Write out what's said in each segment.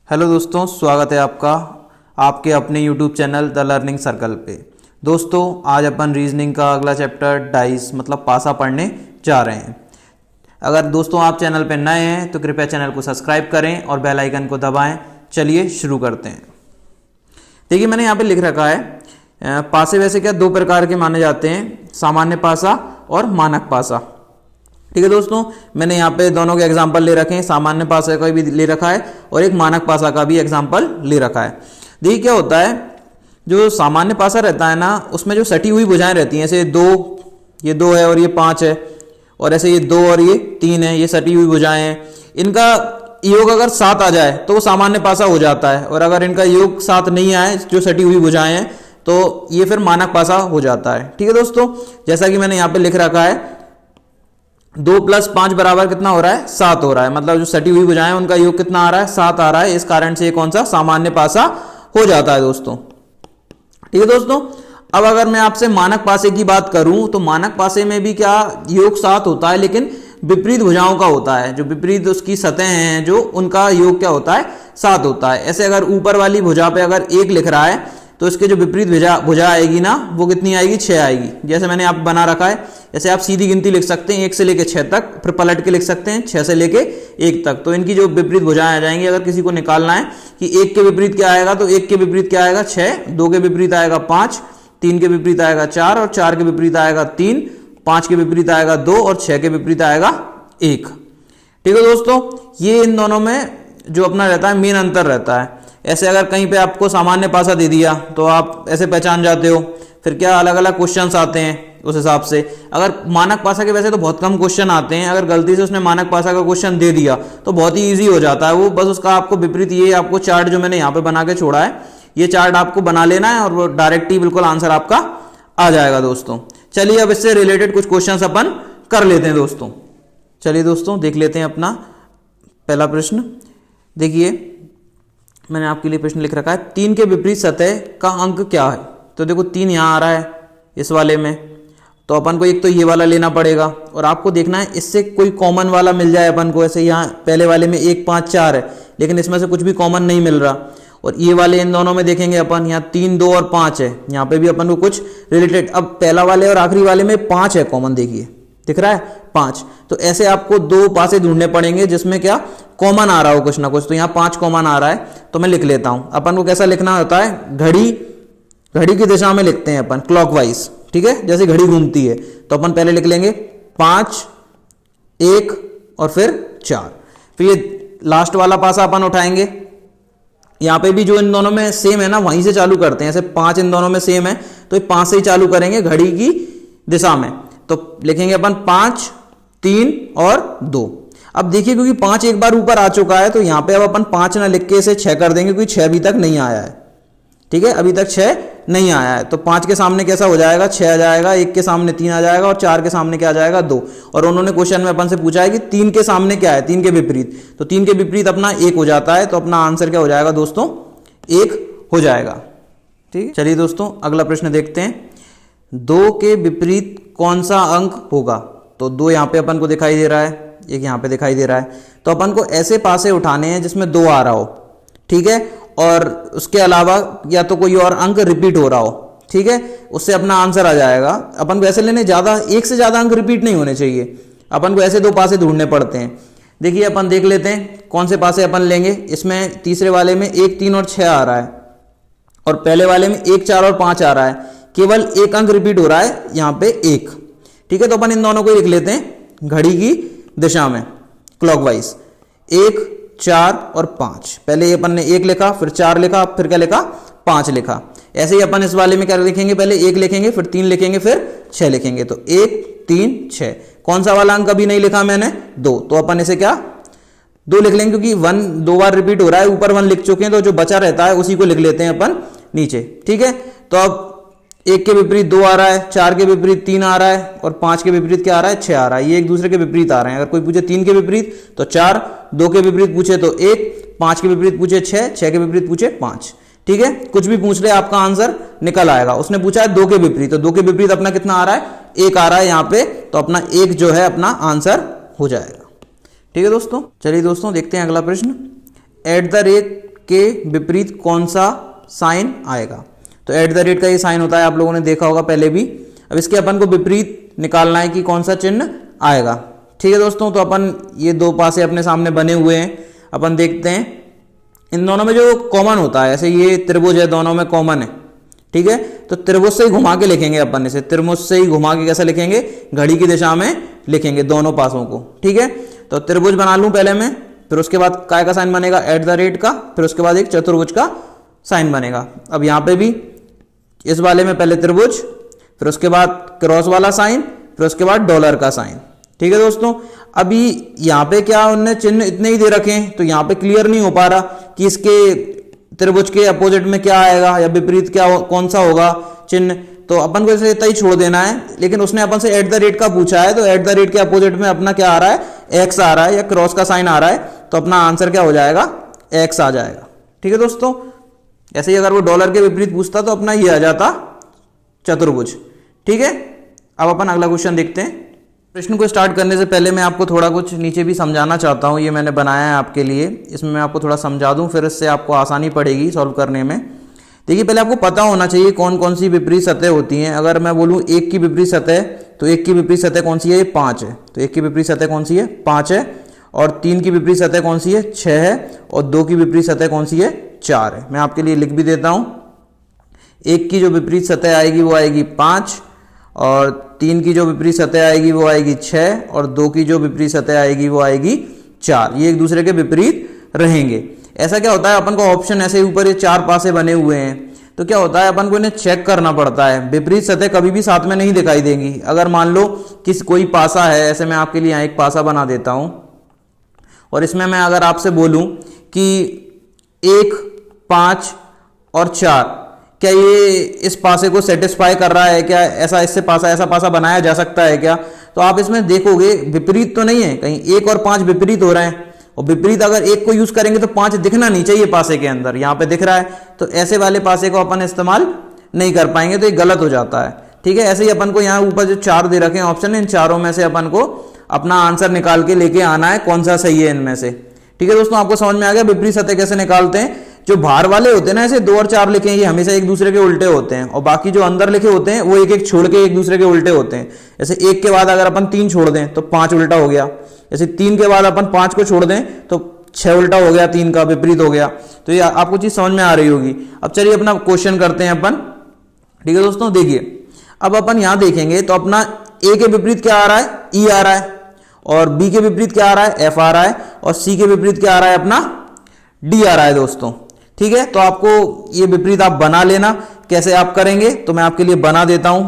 Hello दोस्तों, स्वागत है आपका आपके अपने YouTube channel the learning circle पे। दोस्तों, आज अपन रीजनिंग का अगला चैप्टर डाइस मतलब पासा पढ़ने जा रहे हैं। अगर दोस्तों आप चैनल पे नए हैं तो कृपया चैनल को सब्सक्राइब करें और बेल आइकन को दबाएं। चलिए शुरू करते हैं। देखिए, मैंने यहाँ पे लिख रखा है पासे वैसे क्या दो प्रकार के माने जाते हैं, सामान्य पासा और मानक पासा। ठीक है दोस्तों, मैंने यहाँ पे दोनों के एग्जाम्पल ले रखे हैं, सामान्य पासा का भी ले रखा है और एक मानक पासा का भी एग्जाम्पल ले रखा है। देखिए क्या होता है, जो सामान्य पासा रहता है ना, उसमें जो सटी हुई भुजाएं रहती हैं, ऐसे ये दो है और ये 5 है, और ऐसे ये 2 और ये 3 है, ये सटी हुई भुजाएं हैं। इनका योग अगर 7 आ जाए तो वो सामान्य पासा हो जाता है, और अगर इनका योग 7 नहीं आए, जो सटी हुई भुजाएं हैं, तो ये फिर मानक पासा हो जाता है। ठीक है दोस्तों, जैसा कि मैंने यहाँ पे लिख रखा है 2 + 5 बराबर कितना हो रहा है, 7 हो रहा है। मतलब जो सटी हुई भुजाएं उनका योग कितना आ रहा है, 7 आ रहा है। इस कारण से ये कौन सा सामान्य पासा हो जाता है दोस्तों। ठीक है दोस्तों, अब अगर मैं आपसे मानक पासे की बात करूं तो मानक पासे में भी क्या योग 7 होता है, लेकिन विपरीत भुजाओं का होता है। जो विपरीत उसकी सतह हैं, जो उनका योग क्या होता है, 7 होता है। ऐसे अगर ऊपर वाली भुजा पे अगर 1 लिख रहा है तो इसके जो विपरीत भुजा आएगी ना, वो कितनी आएगी, 6 आएगी। जैसे मैंने आप बना रखा है, जैसे आप सीधी गिनती लिख सकते हैं 1 से लेके 6 तक, फिर पलट के लिख सकते हैं 6 से लेके 1 तक। तो इनकी जो विपरीत भुजाएं आ जाएंगी। अगर किसी को निकालना है कि 1 के विपरीत क्या आएगा, तो 1 के विपरीत क्या आएगा, 6, 2 के विपरीत आएगा 5, 3 के विपरीत आएगा 4, और 4 के विपरीत आएगा 3, 5 के विपरीत आएगा 2, और 6 के विपरीत आएगा 1। ठीक है दोस्तों, ये इन दोनों में जो अपना रहता है मेन अंतर रहता है। ऐसे अगर कहीं पे आपको सामान्य पासा दे दिया तो आप ऐसे पहचान जाते हो, फिर क्या अलग अलग क्वेश्चंस आते हैं उस हिसाब से। अगर मानक पासा के वैसे तो बहुत कम क्वेश्चन आते हैं, अगर गलती से उसने मानक पासा का क्वेश्चन दे दिया तो बहुत ही ईजी हो जाता है वो। बस उसका आपको विपरीत, ये आपको चार्ट जो मैंने यहाँ पे बना के छोड़ा है, ये चार्ट आपको बना लेना है और वो डायरेक्ट ही बिल्कुल आंसर आपका आ जाएगा दोस्तों। चलिए अब इससे रिलेटेड कुछ क्वेश्चन अपन कर लेते हैं दोस्तों। चलिए दोस्तों, देख लेते हैं अपना पहला प्रश्न। देखिए, मैंने आपके लिए प्रश्न लिख रखा है 3 के विपरीत सतह का अंक क्या है। तो देखो 3 यहाँ आ रहा है इस वाले में, तो अपन को एक तो ये वाला लेना पड़ेगा, और आपको देखना है इससे कोई कॉमन वाला मिल जाए अपन को। ऐसे यहाँ पहले वाले में 1, 5, 4 है, लेकिन इसमें से कुछ भी कॉमन नहीं मिल रहा। और ये वाले इन दोनों में देखेंगे अपन, यहाँ 3, 2 और 5 है, यहाँ पे भी अपन को कुछ रिलेटेड। अब पहला वाले और आखिरी वाले में 5 है कॉमन, देखिए दिख रहा है 5। तो ऐसे आपको 2 पासे ढूंढने पड़ेंगे जिसमें क्या कॉमन आ रहा हो कुछ ना कुछ। तो यहाँ 5 कॉमन आ रहा है, तो मैं लिख लेता हूं। अपन को कैसा लिखना होता है, घड़ी की दिशा में लिखते हैं अपन, क्लॉकवाइज। ठीक है, जैसे घड़ी घूमती है। तो अपन पहले लिख लेंगे 5, 1 और फिर 4। फिर ये लास्ट वाला पासा अपन उठाएंगे। यहाँ पे भी जो इन दोनों में सेम है ना, वहीं से चालू करते हैं। ऐसे 5 इन दोनों में सेम है, तो ये 5 से ही चालू करेंगे घड़ी की दिशा में। तो लिखेंगे अपन 5, 3 और 2। अब देखिए, क्योंकि 5 एक बार ऊपर आ चुका है, तो यहां पे अब अपन 5 ना लिख के इसे 6 कर देंगे, क्योंकि 6 अभी तक नहीं आया है। ठीक है, अभी तक 6 नहीं आया है। तो 5 के सामने कैसा हो जाएगा, 6 आ जाएगा, 1 के सामने 3 आ जाएगा, और 4 के सामने क्या आ जाएगा, 2। और उन्होंने क्वेश्चन में अपन से पूछा है कि 3 के सामने क्या है, 3 के विपरीत। तो 3 के विपरीत अपना 1 हो जाता है, तो अपना आंसर क्या हो जाएगा दोस्तों, 1 हो जाएगा। ठीक है, चलिए दोस्तों अगला प्रश्न देखते हैं। 2 के विपरीत कौन सा अंक होगा। तो 2 यहाँ पे अपन को दिखाई दे रहा है, 1 यहाँ पे दिखाई दे रहा है। तो अपन को ऐसे पासे उठाने हैं जिसमें 2 आ रहा हो। ठीक है, और उसके अलावा या तो कोई और अंक रिपीट हो रहा हो। ठीक है, उससे अपना आंसर आ जाएगा। अपन को ऐसे लेने, ज्यादा 1 से ज्यादा अंक रिपीट नहीं होने चाहिए। अपन को ऐसे 2 पासे ढूंढने पड़ते हैं। देखिए, अपन देख लेते हैं कौन से पासे अपन लेंगे। इसमें तीसरे वाले में 1, 3 और 6 आ रहा है, और पहले वाले में 1, 4 और 5 आ रहा है। केवल 1 अंक रिपीट हो रहा है यहाँ पे 1। ठीक है, तो अपन इन दोनों को लिख लेते हैं घड़ी की दिशा में, क्लॉकवाइज। 1, 4 और 5। पहले अपन ने 1 लिखा, फिर 4 लिखा, फिर क्या लिखा, 5 लिखा। ऐसे ही अपन इस वाले में क्या लिखेंगे, पहले 1 लिखेंगे, फिर 3 लिखेंगे, फिर 6 लिखेंगे। तो 1, 3, 6। कौन सा वाला अंक अभी नहीं लिखा मैंने, 2। तो अपन इसे क्या 2 लिख लेंगे, क्योंकि 1 2 बार रिपीट हो रहा है। ऊपर 1 लिख चुके हैं, तो जो बचा रहता है उसी को लिख लेते हैं अपन नीचे। ठीक है, तो अब 1 के विपरीत 2 आ रहा है, 4 के विपरीत 3 आ रहा है, और 5 के विपरीत क्या आ रहा है, 6 आ रहा है। ये एक दूसरे के विपरीत आ रहे हैं। अगर कोई पूछे 3 के विपरीत तो 4, 2 के विपरीत पूछे तो 1, 5 के विपरीत पूछे 6, 6 के विपरीत पूछे 5। ठीक है, कुछ भी पूछ ले आपका आंसर निकल आएगा। उसने पूछा है 2 के विपरीत, तो 2 के विपरीत अपना कितना आ रहा है, 1 आ रहा है यहाँ पे। तो अपना 1 जो है अपना आंसर हो जाएगा। ठीक है दोस्तों, चलिए दोस्तों देखते हैं अगला प्रश्न। के विपरीत कौन सा साइन आएगा। तो एट द रेट का ये साइन होता है, आप लोगों ने देखा होगा पहले भी। अब इसके अपन को विपरीत निकालना है कि कौन सा चिन्ह आएगा। ठीक है दोस्तों, तो अपन ये दो पासे अपने सामने बने हुए हैं, अपन देखते हैं इन दोनों में जो कॉमन होता है। ऐसे ये त्रिभुज है, दोनों में कॉमन है। ठीक है, तो त्रिभुज से ही घुमा के लिखेंगे अपन इसे, त्रिभुज से ही घुमा के कैसे लिखेंगे, घड़ी की दिशा में लिखेंगे दोनों पासों को। ठीक है, तो त्रिभुज बना लूं पहले मैं, फिर उसके बाद काय का साइन बनेगा, एट द रेट का, फिर उसके बाद एक चतुर्भुज का साइन बनेगा। अब यहाँ पे भी इस वाले में पहले त्रिभुज, फिर उसके बाद क्रॉस वाला साइन, फिर उसके बाद डॉलर का साइन। ठीक है दोस्तों, अभी यहाँ पे क्या उनने चिन्ह इतने ही दे रखे हैं, तो यहाँ पे क्लियर नहीं हो पा रहा कि इसके त्रिभुज के अपोजिट में क्या आएगा या विपरीत क्या कौन सा होगा चिन्ह। तो अपन को इसे इतना ही छोड़ देना है, लेकिन उसने अपन से एट द रेट का पूछा है, तो एट द रेट के अपोजिट में अपना क्या आ रहा है, एक्स आ रहा है या क्रॉस का साइन आ रहा है, तो अपना आंसर क्या हो जाएगा, एक्स आ जाएगा। ठीक है दोस्तों, ऐसे ही अगर वो डॉलर के विपरीत पूछता तो अपना ये आ जाता चतुर्भुज। ठीक है, अब अपन अगला क्वेश्चन देखते हैं। प्रश्न को स्टार्ट करने से पहले मैं आपको थोड़ा कुछ नीचे भी समझाना चाहता हूँ, ये मैंने बनाया है आपके लिए, इसमें मैं आपको थोड़ा समझा दूँ, फिर इससे आपको आसानी पड़ेगी सॉल्व करने में। देखिए, पहले आपको पता होना चाहिए कौन कौन सी विपरीत सतह होती हैं। अगर मैं बोलूँ एक की विपरीत सतह, तो एक की विपरीत सतह कौन सी है, ये 5 है, तो एक की विपरीत सतह कौन सी है, 5 है। और 3 की विपरीत सतह कौन सी है, 6 है। और 2 की विपरीत सतह कौन सी है, 4 है। मैं आपके लिए लिख भी देता हूँ, एक की जो विपरीत सतह आएगी वो आएगी 5, और 3 की जो विपरीत सतह आएगी वो आएगी 6, और 2 की जो विपरीत सतह आएगी वो आएगी 4। ये एक दूसरे के विपरीत रहेंगे। ऐसा क्या होता है, अपन को ऑप्शन ऐसे ऊपर ये 4 पासे बने हुए हैं, तो क्या होता है अपन को इन्हें चेक करना पड़ता है। विपरीत सतह कभी भी साथ में नहीं दिखाई देंगी। अगर मान लो कि कोई पासा है, ऐसे मैं आपके लिए यहाँ एक पासा बना देता हूं, और इसमें मैं अगर आपसे बोलूं कि 1, 5 और 4, क्या ये इस पासे को सेटिस्फाई कर रहा है क्या, ऐसा इससे पासा ऐसा पासा बनाया जा सकता है क्या, तो आप इसमें देखोगे विपरीत तो नहीं है, कहीं 1 और 5 विपरीत हो रहे हैं। और विपरीत अगर एक को यूज करेंगे तो 5 दिखना नहीं चाहिए पासे के अंदर, यहाँ पे दिख रहा है, तो ऐसे वाले पासे को अपन इस्तेमाल नहीं कर पाएंगे, तो ये गलत हो जाता है। ठीक है, ऐसे ही अपन को यहाँ ऊपर जो 4 दे रखे हैं ऑप्शन, इन चारों में से अपन को अपना आंसर निकाल के लेके आना है, कौन सा सही है इनमें से। ठीक है दोस्तों, आपको समझ में आ गया विपरीत सतह कैसे निकालते हैं। जो बाहर वाले होते हैं ना, ऐसे 2 और 4 लिखे हैं, ये हमेशा एक दूसरे के उल्टे होते हैं, और बाकी जो अंदर लिखे होते हैं वो एक एक छोड़ के एक दूसरे के उल्टे होते हैं। जैसे 1 के बाद अगर अपन 3 छोड़ दें तो 5 उल्टा हो गया, जैसे 3 के बाद अपन 5 को छोड़ दें तो 6 उल्टा हो गया, 3 का विपरीत हो गया। तो ये आपको चीज समझ में आ रही होगी। अब चलिए अपना क्वेश्चन करते हैं अपन। ठीक है दोस्तों, देखिए अब अपन यहां देखेंगे तो अपना ए के विपरीत क्या आ रहा है, ई आ रहा है, और बी के विपरीत क्या आ रहा है, एफ आ रहा है, और सी के विपरीत क्या आ रहा है, अपना डी आ रहा है दोस्तों। ठीक है, तो आपको ये विपरीत आप बना लेना। कैसे आप करेंगे, तो मैं आपके लिए बना देता हूं।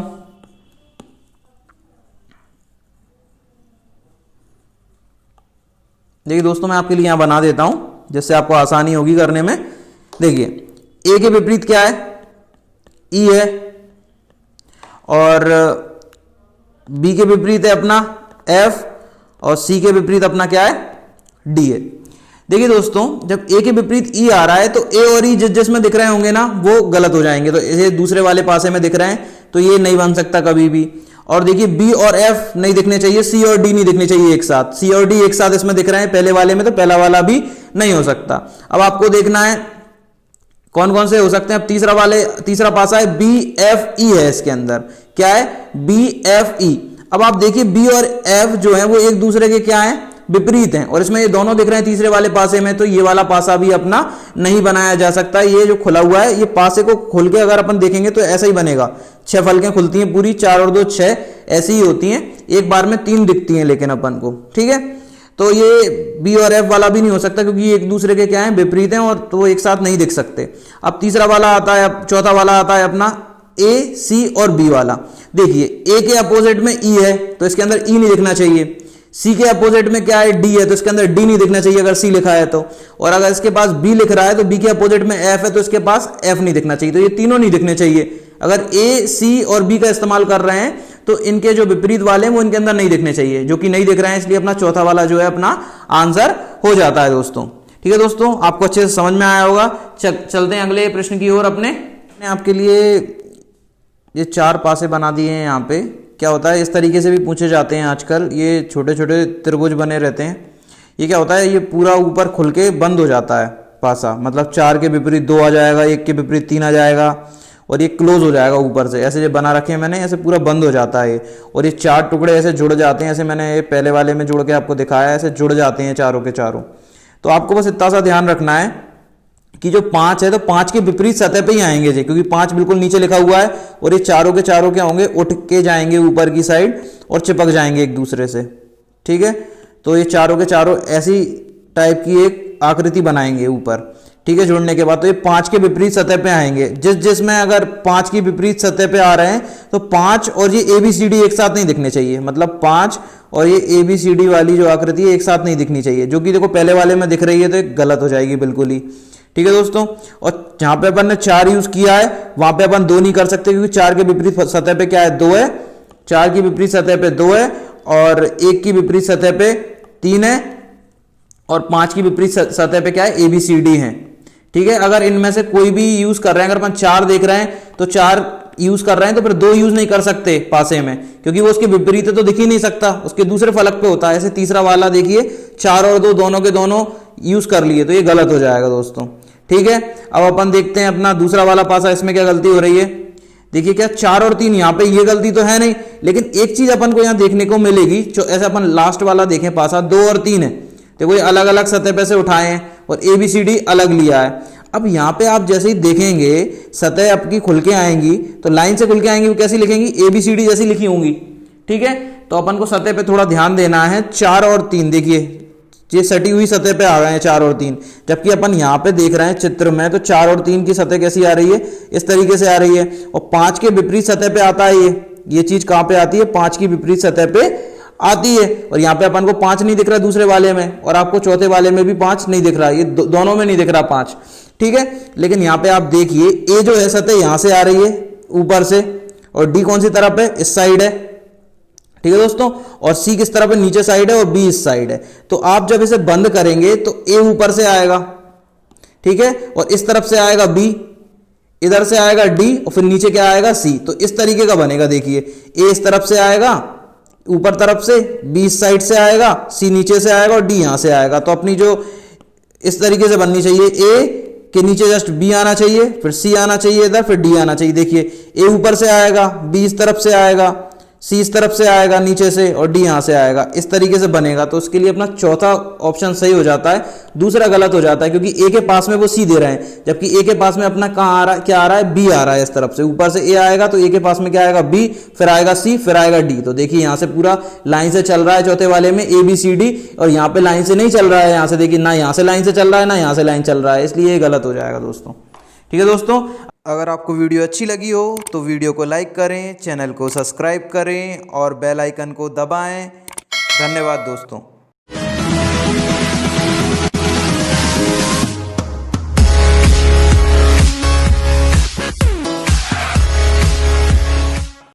देखिए दोस्तों, मैं आपके लिए यहां बना देता हूं जिससे आपको आसानी होगी करने में। देखिए, ए के विपरीत क्या है, ई है, और बी के विपरीत है अपना एफ, और सी के विपरीत अपना क्या है, डी है। देखिए दोस्तों, जब ए के विपरीत ई आ रहा है तो ए और ई जिसमें दिख रहे होंगे ना वो गलत हो जाएंगे, तो इसे दूसरे वाले पासे में दिख रहे हैं तो ये नहीं बन सकता कभी भी। और देखिए बी और एफ नहीं दिखने चाहिए, सी और डी नहीं दिखने चाहिए एक साथ, सी और डी एक साथ इसमें दिख रहे हैं पहले वाले में, तो पहला वाला भी नहीं हो सकता। अब आपको देखना है कौन कौन से हो सकते हैं। अब तीसरा पासा है बी एफ ई है, इसके अंदर क्या है, बी एफ ई। अब आप देखिए बी और एफ जो है वो एक दूसरे के क्या है, विपरीत हैं, और इसमें ये दोनों दिख रहे हैं तीसरे वाले पासे में, तो ये वाला पासा भी अपना नहीं बनाया जा सकता। ये जो खुला हुआ है, ये पासे को खोल के अगर अपन देखेंगे तो ऐसा ही बनेगा। 6 फलकें खुलती हैं पूरी, 4 और 2 6 ऐसी ही होती हैं, एक बार में 3 दिखती हैं लेकिन अपन को। ठीक है, तो ये बी और एफ वाला भी नहीं हो सकता क्योंकि ये एक दूसरे के क्या है, विपरीत हैं, और तो वो एक साथ नहीं दिख सकते। अब तीसरा वाला आता है, अब चौथा वाला आता है अपना ए सी और बी वाला। देखिए ए के अपोजिट में ई है तो इसके अंदर ई नहीं दिखना चाहिए, सी के अपोजिट में क्या है, डी है, तो इसके अंदर डी नहीं दिखना चाहिए अगर सी लिखा है तो, और अगर इसके पास बी लिख रहा है तो बी के अपोजिट में एफ है तो इसके पास एफ नहीं दिखना चाहिए। तो ये तीनों नहीं दिखने चाहिए। अगर ए सी और बी का इस्तेमाल कर रहे हैं तो इनके जो विपरीत वाले हैं वो इनके अंदर नहीं दिखने चाहिए, जो कि नहीं दिख रहे हैं, इसलिए अपना चौथा वाला जो है अपना आंसर हो जाता है दोस्तों। ठीक है दोस्तों, आपको अच्छे से समझ में आया होगा। चलते हैं अगले प्रश्न की ओर अपने। आपके लिए ये 4 पासे बना दिए हैं। यहाँ पे क्या होता है, इस तरीके से भी पूछे जाते हैं आजकल, ये छोटे छोटे त्रिभुज बने रहते हैं। ये क्या होता है, ये पूरा ऊपर खुल के बंद हो जाता है, पासा, मतलब 4 के विपरीत 2 आ जाएगा, 1 के विपरीत 3 आ जाएगा और ये क्लोज हो जाएगा ऊपर से। ऐसे जो बना रखे हैं मैंने, ऐसे पूरा बंद हो जाता है और ये 4 टुकड़े ऐसे जुड़ जाते हैं। ऐसे मैंने पहले वाले में जुड़ के आपको दिखाया है, ऐसे जुड़ जाते हैं चारों के चारों। तो आपको बस इतना सा ध्यान रखना है कि जो 5 है तो 5 के विपरीत सतह पे ही आएंगे जी, क्योंकि 5 बिल्कुल नीचे लिखा हुआ है और ये चारों के चारों क्या होंगे, उठ के जाएंगे ऊपर की साइड और चिपक जाएंगे एक दूसरे से। ठीक है, तो ये चारों के चारों ऐसी टाइप की एक आकृति बनाएंगे ऊपर। ठीक है, जुड़ने के बाद तो ये 5 के विपरीत सतह पे आएंगे। जिसमें अगर 5 की विपरीत सतह पे आ रहे हैं तो 5 और ये ABCD एक साथ नहीं दिखने चाहिए, मतलब 5 और ये ABCD वाली जो आकृति है एक साथ नहीं दिखनी चाहिए, जो कि देखो पहले वाले में दिख रही है तो एक गलत हो जाएगी बिल्कुल ही। ठीक है दोस्तों, और जहां पे अपन ने 4 यूज किया है वहां पे अपन 2 नहीं कर सकते, क्योंकि 4 के विपरीत सतह पे क्या है, 2 है। 4 की विपरीत सतह पे 2 है और 1 की विपरीत सतह पे 3 है और 5 की विपरीत सतह पे क्या है, ABCD है। ठीक है, अगर इनमें से कोई भी यूज कर रहे हैं, अगर अपन 4 देख रहे हैं तो 4 यूज कर रहे हैं तो फिर 2 यूज नहीं कर सकते पासे में, क्योंकि वो उसके विपरीत है तो दिख ही नहीं सकता, उसके दूसरे फलक पे होता है। ऐसे तीसरा वाला देखिए 4 और 2 दोनों के दोनों यूज कर लिए तो ये गलत हो जाएगा दोस्तों। ठीक है, अब अपन देखते हैं अपना दूसरा वाला पासा, इसमें क्या गलती हो रही है। देखिए क्या 4 और 3, यहाँ पे ये गलती तो है नहीं, लेकिन एक चीज अपन को यहाँ देखने को मिलेगी। ऐसे अपन लास्ट वाला देखें पासा, 2 और 3 है, देखो ये अलग अलग सतह पे से उठाए हैं और ABCD अलग लिया है। अब यहाँ पे आप जैसे ही देखेंगे सतह आपकी खुल के आएंगी तो लाइन से खुल के आएंगी, वो कैसी लिखेंगी, ABCD जैसी लिखी होंगी। ठीक है, तो अपन को सतह पे थोड़ा ध्यान देना है। 4 और 3 देखिए ये सटी हुई सतह पे आ गए हैं 4 और 3, जबकि अपन यहाँ पे देख रहे हैं चित्र में तो 4 और 3 की सतह कैसी आ रही है, इस तरीके से आ रही है। और 5 के विपरीत सतह पे आता है ये चीज कहाँ पे आती है, 5 की विपरीत सतह पे आती है। और यहाँ पे अपन को 5 नहीं दिख रहा दूसरे वाले में, और आपको चौथे वाले में भी 5 नहीं दिख रहा, ये दोनों में नहीं दिख रहा 5। ठीक है, लेकिन यहाँ पे आप देखिए ए जो है सतह यहाँ से आ रही है ऊपर से, और डी कौन सी तरफ है, इस साइड है। ठीक है दोस्तों, और सी किस तरफ है, नीचे साइड है, और बी इस साइड है। तो आप जब इसे बंद करेंगे तो ए ऊपर से आएगा, ठीक है, और इस तरफ से आएगा बी, इधर से आएगा डी, और फिर नीचे क्या आएगा, सी। तो इस तरीके का बनेगा। देखिए ए इस तरफ से आएगा ऊपर तरफ से, बी इस साइड से आएगा, सी नीचे से आएगा और डी यहां से आएगा। तो अपनी जो इस तरीके से बननी चाहिए, ए के नीचे जस्ट बी आना चाहिए, फिर सी आना चाहिए इधर, फिर डी आना चाहिए। देखिए ए ऊपर से आएगा, बी इस तरफ से आएगा, सी इस तरफ से आएगा नीचे से, और डी यहां से आएगा। इस तरीके से बनेगा। तो उसके लिए अपना चौथा ऑप्शन सही हो जाता है, दूसरा गलत हो जाता है, क्योंकि ए के पास में वो सी दे रहे हैं, जबकि ए के पास में अपना कहां आ रहा है, क्या आ रहा है, बी आ रहा है। इस तरफ से ऊपर से ए आएगा तो ए के पास में क्या आएगा, बी, फिर आएगा सी, फिर आएगा डी। तो देखिए यहां से पूरा लाइन से चल रहा है चौथे वाले में ABCD, और यहाँ पे लाइन से नहीं चल रहा है। यहां से देखिए ना यहाँ से लाइन से चल रहा है, ना यहाँ से लाइन चल रहा है, इसलिए ये गलत हो जाएगा दोस्तों। ठीक है दोस्तों, अगर आपको वीडियो अच्छी लगी हो तो वीडियो को लाइक करें, चैनल को सब्सक्राइब करें और बेल आइकन को दबाएं। धन्यवाद दोस्तों।